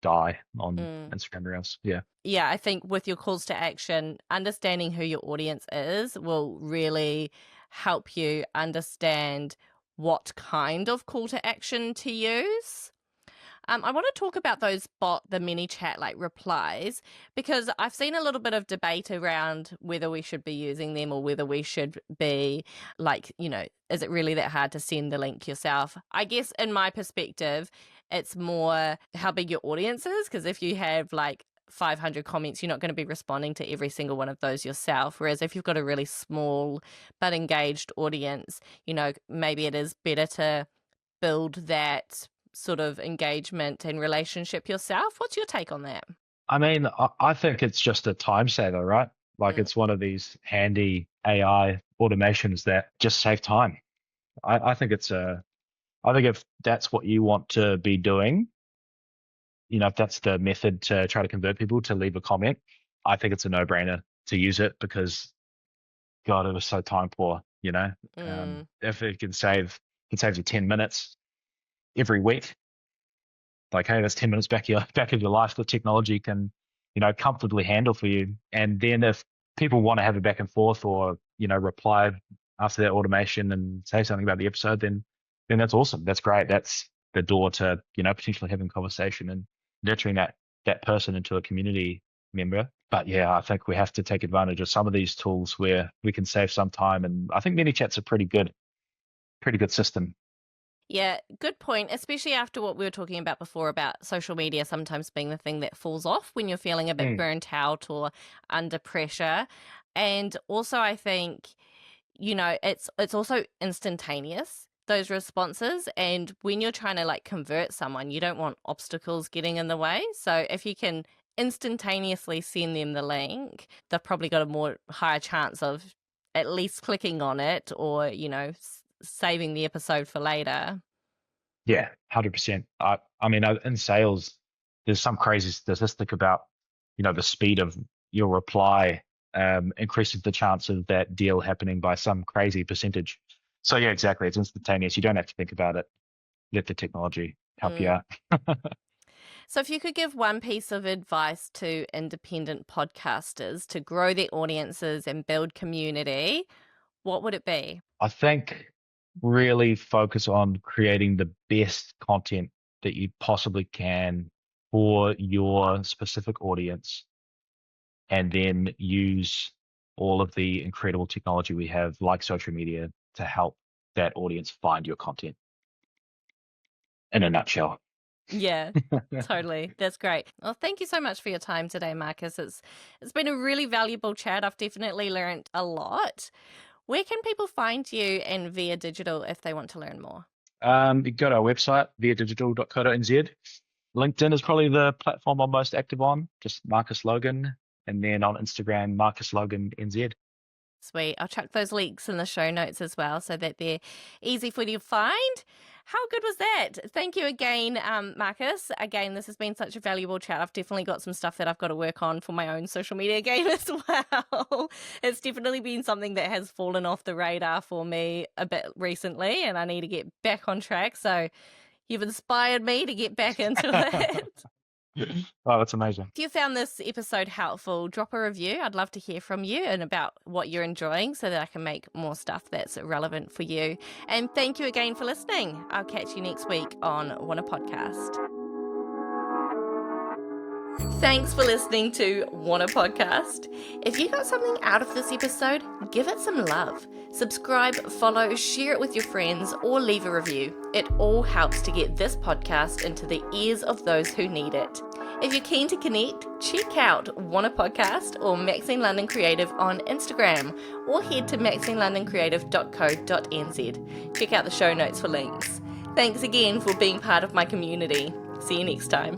die on Instagram Reels. Yeah. Yeah, I think with your calls to action, understanding who your audience is will really help you understand what kind of call to action to use. I want to talk about the mini chat like replies, because I've seen a little bit of debate around whether we should be using them or whether we should be like, is it really that hard to send the link yourself? I guess in my perspective, it's more how big your audience is, because if you have like 500 comments, you're not going to be responding to every single one of those yourself. Whereas if you've got a really small but engaged audience, maybe it is better to build that sort of engagement and relationship yourself. What's your take on that? I mean, I think it's just a time saver, right? Like it's one of these handy AI automations that just save time. I think I think if that's what you want to be doing, if that's the method to try to convert people to leave a comment, I think it's a no-brainer to use it because, God, it was so time poor, if it can save you 10 minutes every week, like, hey, that's 10 minutes back of your life that technology can, comfortably handle for you. And then if people want to have a back and forth or, reply after that automation and say something about the episode, then that's awesome. That's great. That's the door to, potentially having conversation and nurturing that person into a community member. But yeah, I think we have to take advantage of some of these tools where we can save some time. And I think ManyChat's a pretty good system. Yeah, good point, especially after what we were talking about before about social media sometimes being the thing that falls off when you're feeling a bit burnt out or under pressure. And also I think, it's also instantaneous, those responses. And when you're trying to like convert someone, you don't want obstacles getting in the way. So if you can instantaneously send them the link, they've probably got a higher chance of at least clicking on it or, saving the episode for later. Yeah, 100%. I mean, in sales, there's some crazy statistic about, the speed of your reply increases the chance of that deal happening by some crazy percentage. So yeah, exactly. It's instantaneous. You don't have to think about it. Let the technology help you out. So if you could give one piece of advice to independent podcasters to grow their audiences and build community, what would it be? I think really focus on creating the best content that you possibly can for your specific audience, and then use all of the incredible technology we have, like social media, to help that audience find your content. In a nutshell. Yeah, totally. That's great. Well, thank you so much for your time today, Marcus. It's been a really valuable chat. I've definitely learned a lot. Where can people find you and Via Digital if they want to learn more? You go to our website, viadigital.co.nz. LinkedIn is probably the platform I'm most active on, just Marcus Logan. And then on Instagram, Marcus Logan NZ. Sweet. I'll chuck those links in the show notes as well so that they're easy for you to find. How good was that? Thank you again, Marcus. Again, this has been such a valuable chat. I've definitely got some stuff that I've got to work on for my own social media game as well. It's definitely been something that has fallen off the radar for me a bit recently, and I need to get back on track. So you've inspired me to get back into it. Oh, that's amazing. If you found this episode helpful, drop a review. I'd love to hear from you and about what you're enjoying so that I can make more stuff that's relevant for you. And thank you again for listening. I'll catch you next week on Wanna Podcast. Thanks for listening to Wanna Podcast. If you got something out of this episode, give it some love. Subscribe, follow, share it with your friends, or leave a review. It all helps to get this podcast into the ears of those who need it. If you're keen to connect, check out Wanna Podcast or Maxine London Creative on Instagram, or head to maxineLondonCreative.co.nz. Check out the show notes for links. Thanks again for being part of my community. See you next time.